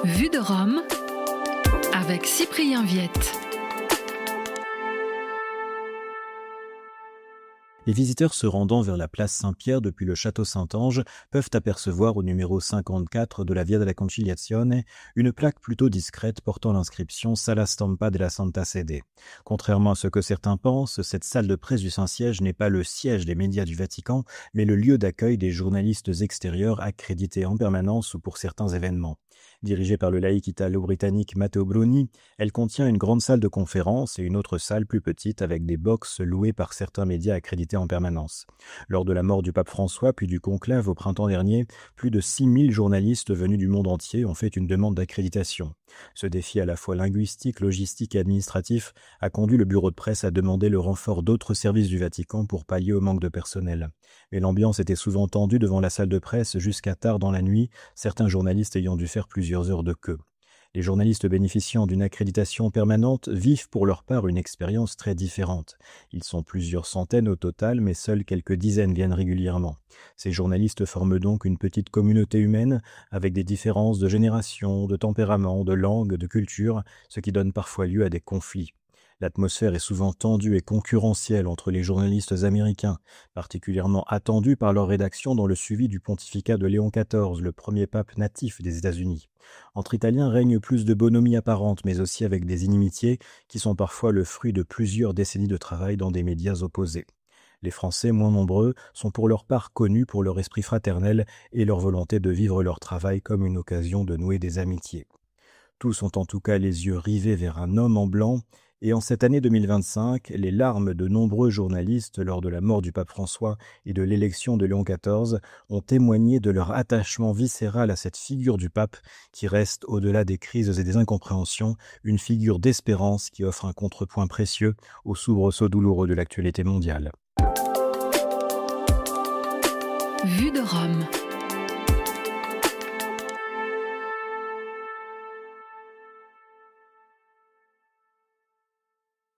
Vue de Rome avec Cyprien Viette. Les visiteurs se rendant vers la place Saint-Pierre depuis le château Saint-Ange peuvent apercevoir au numéro 54 de la Via della Conciliazione une plaque plutôt discrète portant l'inscription Sala Stampa della Santa Sede. Contrairement à ce que certains pensent, cette salle de presse du Saint-Siège n'est pas le siège des médias du Vatican, mais le lieu d'accueil des journalistes extérieurs accrédités en permanence ou pour certains événements. Dirigée par le laïc italo-britannique Matteo Bruni, elle contient une grande salle de conférence et une autre salle plus petite avec des box louées par certains médias accrédités en permanence. Lors de la mort du pape François puis du conclave au printemps dernier, plus de 6000 journalistes venus du monde entier ont fait une demande d'accréditation. Ce défi à la fois linguistique, logistique et administratif a conduit le bureau de presse à demander le renfort d'autres services du Vatican pour pallier au manque de personnel. Mais l'ambiance était souvent tendue devant la salle de presse jusqu'à tard dans la nuit, certains journalistes ayant dû faire plusieurs heures de queue. Les journalistes bénéficiant d'une accréditation permanente vivent pour leur part une expérience très différente. Ils sont plusieurs centaines au total, mais seuls quelques dizaines viennent régulièrement. Ces journalistes forment donc une petite communauté humaine avec des différences de génération, de tempérament, de langue, de culture, ce qui donne parfois lieu à des conflits. L'atmosphère est souvent tendue et concurrentielle entre les journalistes américains, particulièrement attendus par leur rédaction dans le suivi du pontificat de Léon XIV, le premier pape natif des États-Unis. Entre Italiens règne plus de bonhomie apparente, mais aussi avec des inimitiés qui sont parfois le fruit de plusieurs décennies de travail dans des médias opposés. Les Français, moins nombreux, sont pour leur part connus pour leur esprit fraternel et leur volonté de vivre leur travail comme une occasion de nouer des amitiés. Tous ont en tout cas les yeux rivés vers un homme en blanc, et en cette année 2025, les larmes de nombreux journalistes lors de la mort du pape François et de l'élection de Léon XIV ont témoigné de leur attachement viscéral à cette figure du pape qui reste, au-delà des crises et des incompréhensions, une figure d'espérance qui offre un contrepoint précieux aux soubresauts douloureux de l'actualité mondiale. Vue de Rome.